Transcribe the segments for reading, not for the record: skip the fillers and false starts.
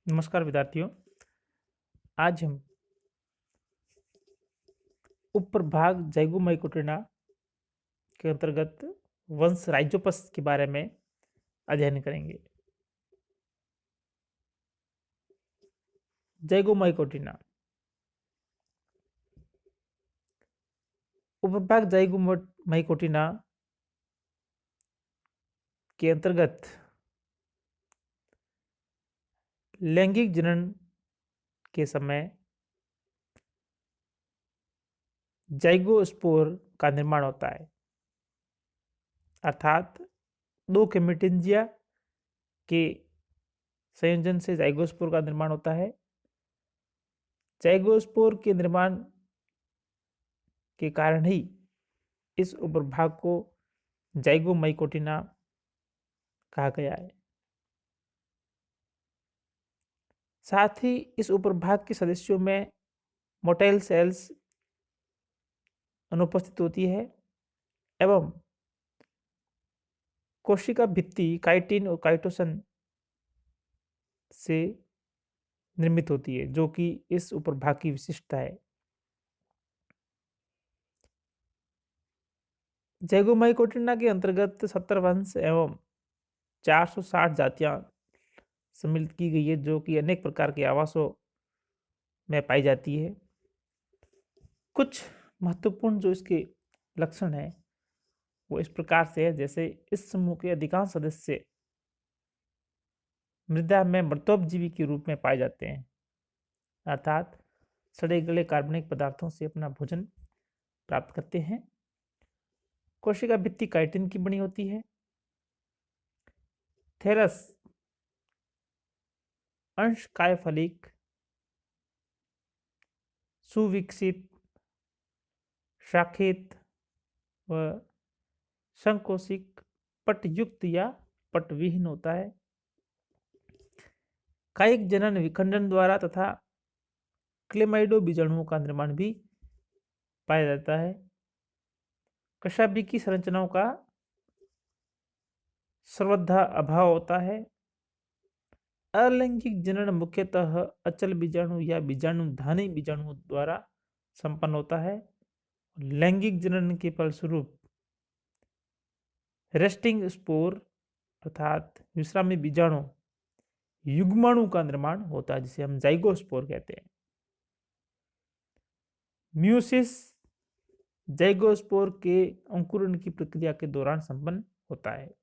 नमस्कार विद्यार्थियों। आज हम उपप्रभाग ज़ैगोमाइकोटिना के अंतर्गत वंश राइजोपस के बारे में अध्ययन करेंगे। ज़ैगोमाइकोटिना उपप्रभाग ज़ैगोमाइकोटिना के अंतर्गत लैंगिक जनन के समय ज़ाइगोस्पोर का निर्माण होता है, अर्थात दो केमिटेंजिया के संयोजन से ज़ाइगोस्पोर का निर्माण होता है। ज़ाइगोस्पोर के निर्माण के कारण ही इस उपप्रभाग को ज़ैगोमाइकोटिना कहा गया है। साथ ही इस उपप्रभाग के सदस्यों में मोटाइल सेल्स अनुपस्थित होती है एवं कोशिका भित्ति काइटिन और काइटोसन से निर्मित होती है, जो कि इस उपप्रभाग की विशिष्टता है। ज़ैगोमाइकोटिना के अंतर्गत 70 वंश एवं 460 जातियां सम्मिलित की गई है, जो कि अनेक प्रकार के आवासों में पाई जाती है। कुछ महत्वपूर्ण जो इसके लक्षण हैं वो इस प्रकार से है, जैसे इस समूह के अधिकांश सदस्य मृदा में मृतोपजीवी के रूप में पाए जाते हैं, अर्थात सड़े गले कार्बनिक पदार्थों से अपना भोजन प्राप्त करते हैं। कोशिका भित्ति काइटिन की बनी होती है। थेरस अंश कायफलिक सुविकसित शाखित व संकोशिक पटयुक्त या पटविहीन होता है। कायिक जनन विखंडन द्वारा तथा क्लेमाइडो बीजाणुओं का निर्माण भी पाया जाता है। कशाभिकी संरचनाओं का सर्वथा अभाव होता है। अलैंगिक जनन मुख्यतः अचल बीजाणु या बीजाणुधानी बीजाणुओं द्वारा संपन्न होता है। लैंगिक जनन के फलस्वरूप रेस्टिंग स्पोर अर्थात विश्रामी बीजाणु युग्माणु का निर्माण होता है, जिसे हम ज़ाइगोस्पोर कहते हैं। म्यूसिस ज़ाइगोस्पोर के अंकुरण की प्रक्रिया के दौरान संपन्न होता है।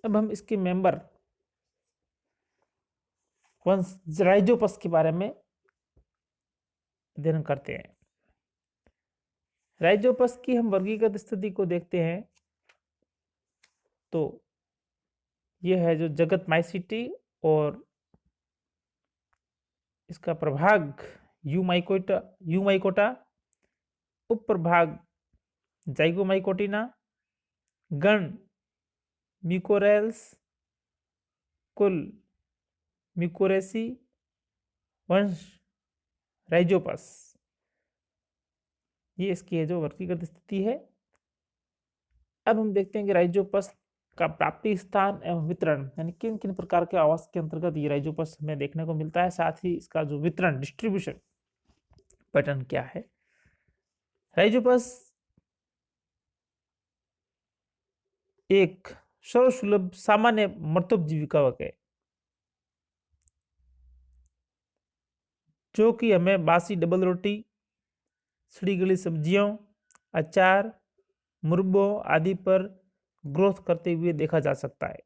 अब हम इसके मेंबर वंश राइजोपस के बारे में अध्ययन करते हैं। राइजोपस की हम वर्गीकृत स्थिति को देखते हैं तो यह है जो जगत माइसिटी और इसका प्रभाग यूमाइकोटा, उपप्रभाग ज़ाइगोमाइकोटिना, गण म्यूकोरेल्स, कुल म्यूकोरेसी, वंश राइजोपस, ये इसकी है जो वर्गीकृत स्थिति है। अब हम देखते हैं कि राइजोपस का प्राप्ति स्थान एवं वितरण यानी किन किन प्रकार के आवास के अंतर्गत ये राइजोपस हमें देखने को मिलता है, साथ ही इसका जो वितरण डिस्ट्रीब्यूशन पैटर्न क्या है। राइजोपस एक सर्वसुलभ सामान्य मृतोपजीविका है, जो कि हमें बासी डबल रोटी, सड़ी गली सब्जियों, अचार, मुरब्बों आदि पर ग्रोथ करते हुए देखा जा सकता है।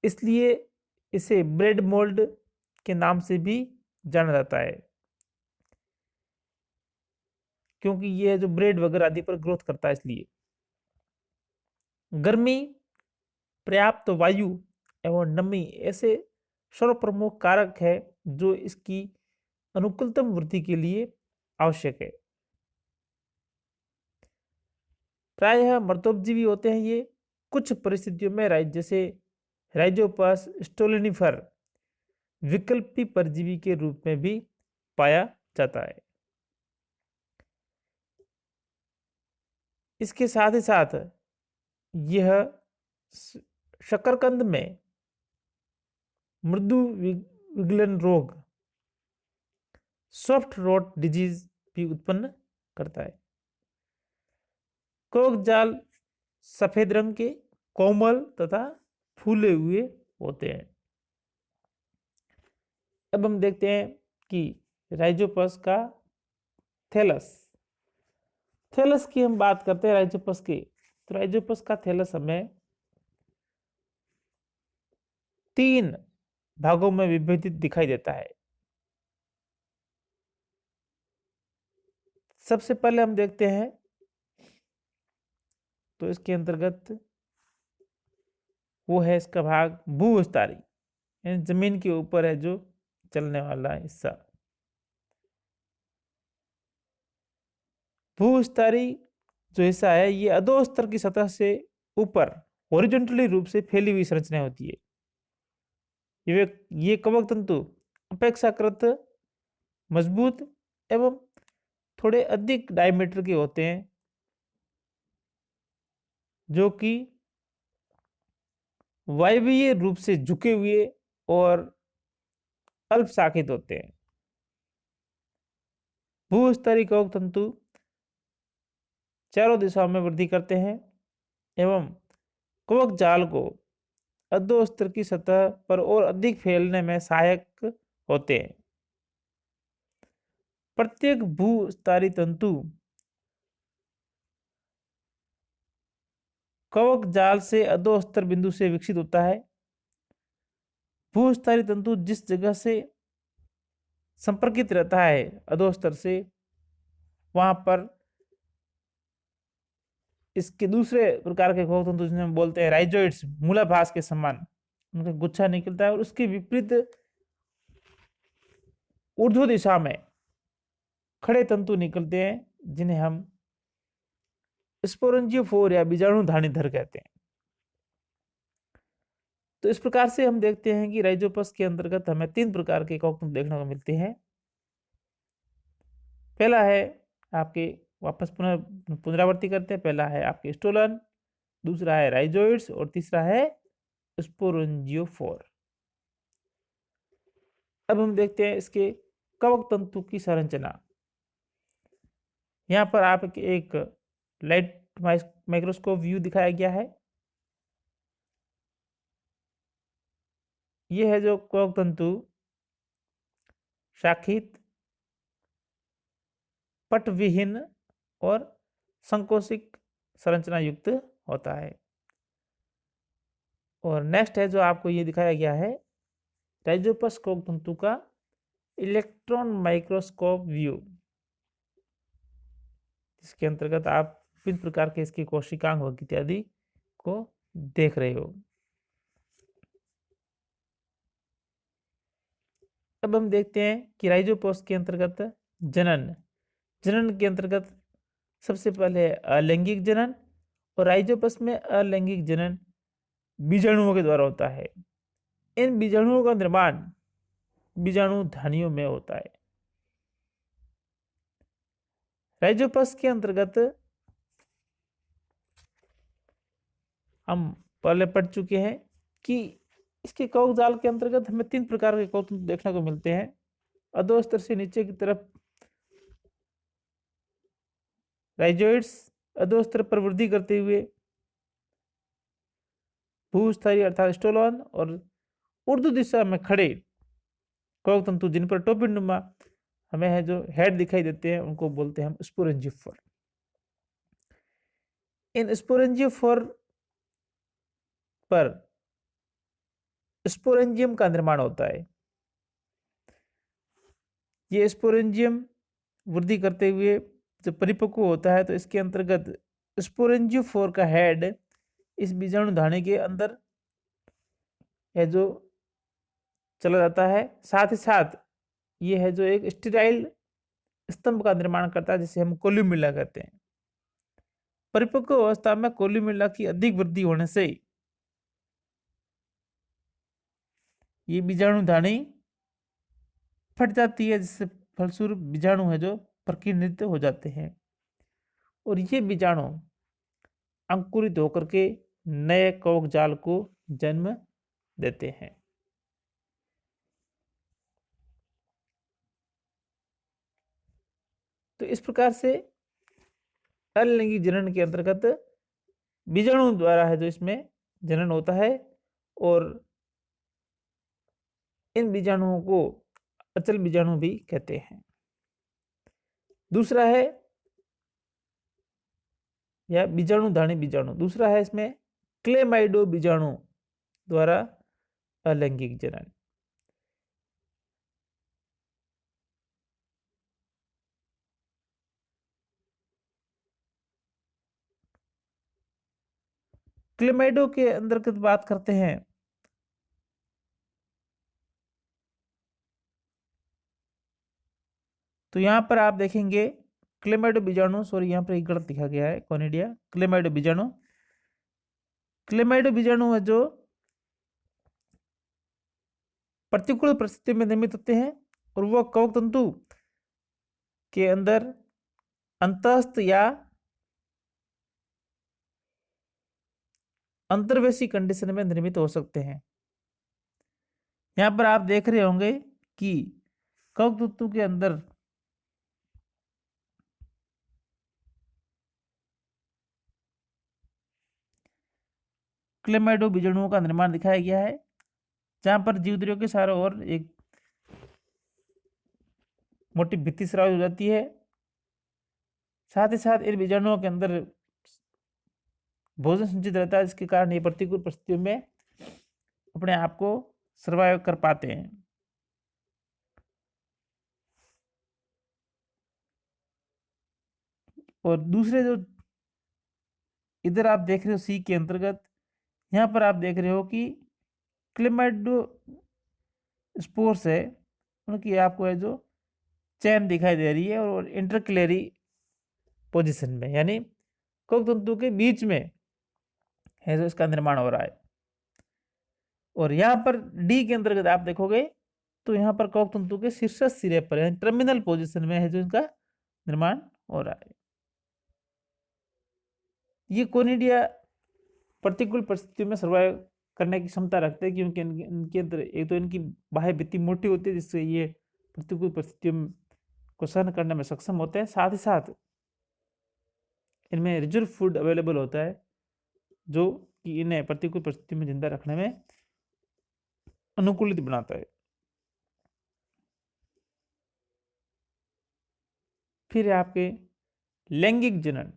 इसलिए इसे ब्रेड मोल्ड के नाम से भी जाना जाता है, क्योंकि यह जो ब्रेड वगैरह आदि पर ग्रोथ करता है। इसलिए गर्मी, पर्याप्त वायु एवं नमी ऐसे सर्वप्रमुख कारक है जो इसकी अनुकूलतम वृद्धि के लिए आवश्यक है। प्रायः मृतोपजीवी होते हैं ये। कुछ परिस्थितियों में जैसे राइजोपस स्टोलिनिफर विकल्पी परजीवी के रूप में भी पाया जाता है। इसके साथ ही साथ यह शकरकंद में मृदु विगलन रोग, सॉफ्ट रॉट डिजीज भी उत्पन्न करता है। कवक जाल सफेद रंग के, कोमल तथा फूले हुए होते हैं। अब हम देखते हैं कि राइजोपस का थैलस। थैलस की हम बात करते हैं राइजोपस की, तो राइजोपस का थैलस हमें 3 भागों में विभाजित दिखाई देता है। सबसे पहले हम देखते हैं तो इसके अंतर्गत वो है इसका भाग भूविस्तारी, यानी जमीन के ऊपर है जो चलने वाला हिस्सा। भूविस्तारी जो हिस्सा है ये अधोस्तर की सतह से ऊपर हॉरिजॉन्टली रूप से फैली हुई संरचना होती है। ये कवक तंतु अपेक्षाकृत मजबूत एवं थोड़े अधिक डायमीटर के होते हैं, जो कि वायवीय रूप से झुके हुए और अल्पशाखित होते हैं। भूस्तरीय कवक तंतु चारों दिशाओं में वृद्धि करते हैं एवं कवक जाल को अधोस्तर की सतह पर और अधिक फैलने में सहायक होते हैं। प्रत्येक भूस्तरीय तंतु कवक जाल से अधोस्तर बिंदु से विकसित होता है। भूस्तरीय तंतु जिस जगह से संपर्कित रहता है अधोस्तर से, वहां पर इसके दूसरे प्रकार के कवक तंतु जिन्हें हम बोलते हैं राइजोइड्स, मूलाभास के समान उनका गुच्छा निकलता है और उसके विपरीत ऊर्ध्व दिशा में खड़े तंतु निकलते हैं, जिन्हें हम स्पोरेंजियोफोर या बीजाणुधानीधर कहते हैं। तो इस प्रकार से हम देखते हैं कि राइजोपस के अंतर्गत हमें 3 प्रकार के कवक तंतु देखने को मिलते हैं। पहला है आपके, वापस पुनरावृत्ति करते हैं, पहला है आपके स्टोलन, दूसरा है राइजोइड्स और तीसरा है स्पोरेंजियोफोर। अब हम देखते हैं इसके कवक तंतु की संरचना। यहाँ पर आप एक लाइट माइक्रोस्कोप व्यू दिखाया गया है। यह है जो कवक तंतु शाखित, पटविहीन और संकोशिक संरचना युक्त होता है। और नेक्स्ट है जो आपको ये दिखाया गया है राइजोपस कवक तंतु का इलेक्ट्रॉन माइक्रोस्कोप व्यू, इसके अंतर्गत आप विभिन्न प्रकार के इसके कोशिकांग इत्यादि को देख रहे हो। अब हम देखते हैं कि राइजोपस के अंतर्गत जनन के अंतर्गत सबसे पहले अलैंगिक जनन, और राइजोपस में अलैंगिक जनन बीजाणुओं के द्वारा होता है। इन बीजाणुओं का निर्माण बीजाणुधानियों में होता है। राइजोपस के अंतर्गत हम पहले पढ़ चुके हैं कि इसके कवक जाल के अंतर्गत हमें 3 प्रकार के कवक तंतु देखने को मिलते हैं। अधोस्तर से नीचे की तरफ राइजोइड्स, अधोस्तर पर वृद्धि करते हुए भूस्तरीय अर्थात स्टोलन, और ऊर्ध्व दिशा में खड़े कवक तंतु जिन पर टोपिनुमा हमें है जो हेड दिखाई देते हैं, उनको बोलते हैं हम स्पोरेंजियोफोर। इन स्पोरेंजियोफोर पर स्पोरेंजियम का निर्माण होता है। ये स्पोरेंजियम वृद्धि करते हुए जब परिपक्व होता है तो इसके अंतर्गत स्पोरेंजियोफोर का हेड इस बीजाणुधानी के अंदर है जो चला जाता है। साथ ही साथ ये है जो एक स्टेराइल स्तंभ का निर्माण करता है, जिसे हम कोल्यूमिला कहते हैं। परिपक्व अवस्था में कोल्यूमिला की अधिक वृद्धि होने से ये बीजाणुधानी फट जाती है, जिससे फलस्वरूप बीजाणु है जो प्रकीर्णित हो जाते हैं, और ये बीजाणु अंकुरित होकर के नए कवक जाल को जन्म देते हैं। तो इस प्रकार से अलैंगिक जनन के अंतर्गत बीजाणु द्वारा है जो इसमें जनन होता है, और इन बीजाणुओं को अचल बीजाणु भी कहते हैं। दूसरा है या बीजाणुधानी बीजाणु, दूसरा है इसमें क्लेमाइडो बीजाणु द्वारा अलैंगिक जनन। क्लेमाइडो के अंतर्गत बात करते हैं तो यहां पर आप देखेंगे क्लेमाइडो बीजाणु, सॉरी यहां पर एक गलत लिखा गया है, कॉनिडिया क्लेमाइडो बीजाणु। क्लेमाइडो बीजाणु है जो प्रतिकूल परिस्थिति में निर्मित होते हैं, और वह कवक तंतु के अंदर अंतस्थ या अंतर्वेशी कंडीशन में निर्मित हो सकते हैं। यहां पर आप देख रहे होंगे कि कवक तंतु के अंदर क्लेमाइडो बीजाणुओं का निर्माण दिखाया गया है, जहां पर जीवद्रियों के चारों ओर एक मोटी भित्ति स्राव हो जाती है। साथ ही साथ इन बीजाणुओं के अंदर भोजन संचित रहता है, जिसके कारण ये प्रतिकूल परिस्थितियों में अपने आप को सर्वाइव कर पाते हैं। और दूसरे जो इधर आप देख रहे हो सी के अंतर्गत, यहाँ पर आप देख रहे हो कि क्लेमाइडो स्पोर्स है, उनकी आपको है जो चैन दिखाई दे रही है, और इंटरक्लेरी पोजीशन में, यानी कवक तंतु के बीच में है जो इसका निर्माण हो रहा है। और यहाँ पर डी के अंतर्गत आप देखोगे तो यहाँ पर कवक तंतु के शीर्ष सिरे पर यानी टर्मिनल पोजीशन में है जो इनका निर्माण हो रहा है। ये कोनिडिया प्रतिकूल परिस्थितियों में सर्वाइव करने की क्षमता रखते हैं, क्योंकि इनके अंदर एक तो इनकी बाह्य भित्ति मोटी होती है, जिससे ये प्रतिकूल परिस्थितियों को सहन करने में सक्षम होते हैं। साथ ही साथ इनमें रिजर्व फूड अवेलेबल होता है, जो कि इन्हें प्रतिकूल परिस्थिति में जिंदा रखने में अनुकूलित बनाता है। फिर आपके लैंगिक जनन।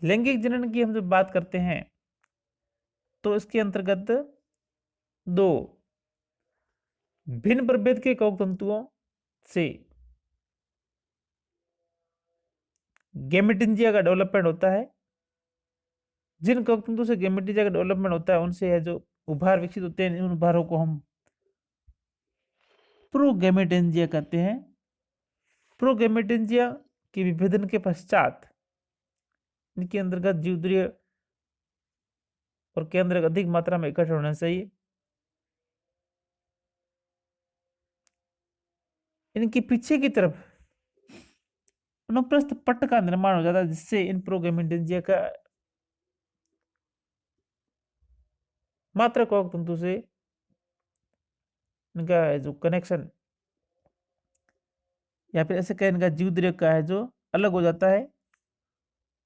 लैंगिक जनन की हम जब बात करते हैं तो इसके अंतर्गत दो भिन्न प्रभेद के कवक तंतुओं से गैमेटिंजिया का डेवलपमेंट होता है। जिन कवक तंतु से गैमेटिंजिया का डेवलपमेंट होता है, उनसे है जो उभार विकसित होते हैं, उन उभारों को हम प्रोगैमेटेंजिया कहते हैं। प्रोगैमेटेंजिया के विभेदन के पश्चात इनके अंतर्गत जीवद्रिय और केंद्र अधिक मात्रा में इकट्ठा होना चाहिए। इनके पीछे की तरफ अनुप्रस्थ पट्ट का निर्माण हो जाता है, जिससे इन प्रोगैमेटेंजिया का मात्र कवक तंतु से इनका जो कनेक्शन या फिर ऐसे कहें इनका जीवद्रिय का है जो अलग हो जाता है,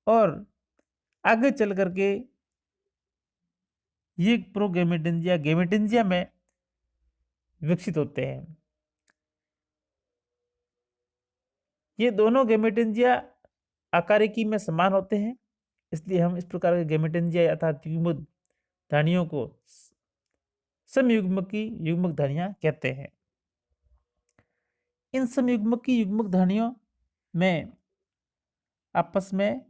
और आगे चल करके ये प्रोगैमेटेंजिया गैमेटेंजिया में विकसित होते हैं। ये दोनों गैमेटेंजिया आकारिकी में समान होते हैं, इसलिए हम इस प्रकार के गैमेटेंजिया अर्थात युग्मक धानियों को समयुग्मकी युग्मक धानियां कहते हैं। इन समयुग्मकी युग्मक धानियों में आपस में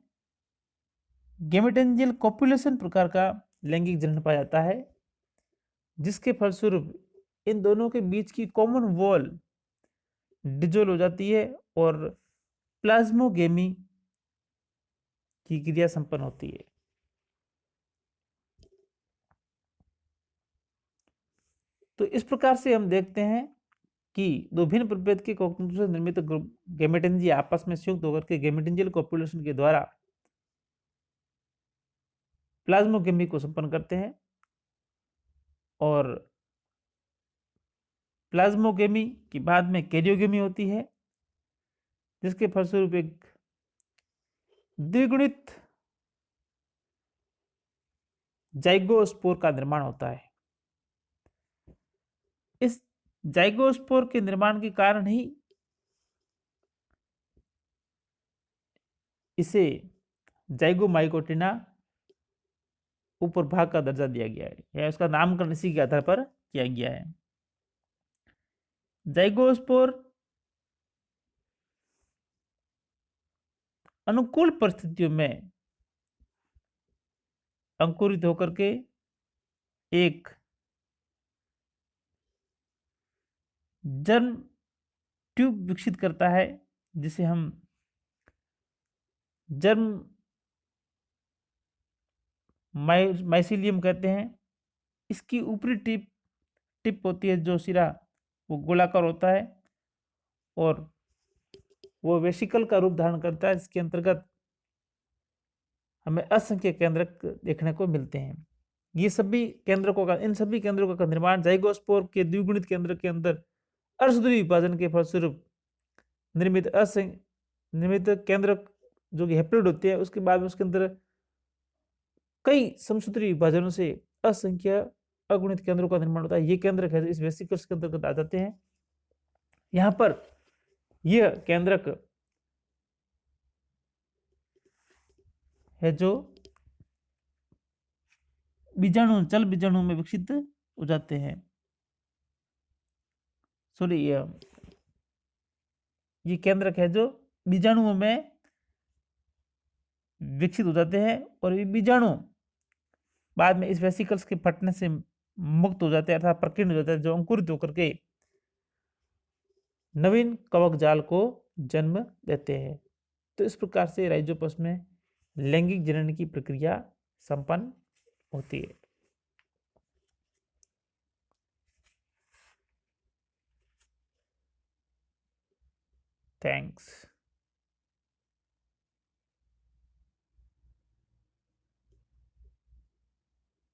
गैमेटेंजियल कॉपुलेशन प्रकार का लैंगिक जनन पाया जाता है, जिसके फलस्वरूप इन दोनों के बीच की कॉमन वॉल डिजोल्व हो जाती है और प्लाज्मोगेमी की क्रिया संपन्न होती है। तो इस प्रकार से हम देखते हैं कि दो भिन्न प्रभेद के कवक तंतु से निर्मित गैमेटेंजिया आपस में संयुक्त होकर के गैमेटेंजियल कॉपुलेशन के द्वारा प्लाज्मोगेमी को संपन्न करते हैं और प्लाज्मोगेमी के बाद में कैरियोगेमी होती है, जिसके फलस्वरूप एक द्विगुणित जाइगोस्पोर का निर्माण होता है। इस जाइगोस्पोर के निर्माण के कारण ही इसे जाइगोमाइकोटिना ऊपर भाग का दर्जा दिया गया है, या इसका नामकरण इसी के आधार पर किया गया है। जाइगोस्पोर अनुकूल परिस्थितियों में अंकुरित होकर के एक जर्म ट्यूब विकसित करता है, जिसे हम जर्म माइसिलियम कहते हैं। इसकी ऊपरी टिप होती है, जो सिरा वो गोलाकार होता है और वो वेसिकल का रूप धारण करता है, जिसके अंतर्गत हमें असंख्य केंद्रक देखने को मिलते हैं। ये सभी केंद्रकों का इन सभी केंद्रकों का निर्माण जाइगोस्पोर के द्विगुणित केंद्र के अंदर अर्धध्रुवी विभाजन के फलस्वरूप निर्मित केंद्रक जो कि हैप्लोइड होते हैं, उसके बाद में उसके अंदर कई समसूत्री विभाजनों से असंख्य अगुणित केंद्रों का निर्माण होता है। ये केंद्रक है इस वेसिकल्स के अंतर्गत आ जाते हैं। यहाँ पर यह केंद्रक है जो चल बीजाणु में विकसित हो जाते हैं। सॉरी, ये केंद्रक है जो बीजाणुओं में विकसित हो जाते हैं और ये बीजाणु बाद में इस वेसिकल्स के फटने से मुक्त हो जाते हैं अर्थात प्रकीर्ण हो जाते हैं, जो अंकुरित होकर के नवीन कवक जाल को जन्म देते हैं। तो इस प्रकार से राइजोपस में लैंगिक जनन की प्रक्रिया संपन्न होती है। थैंक्स।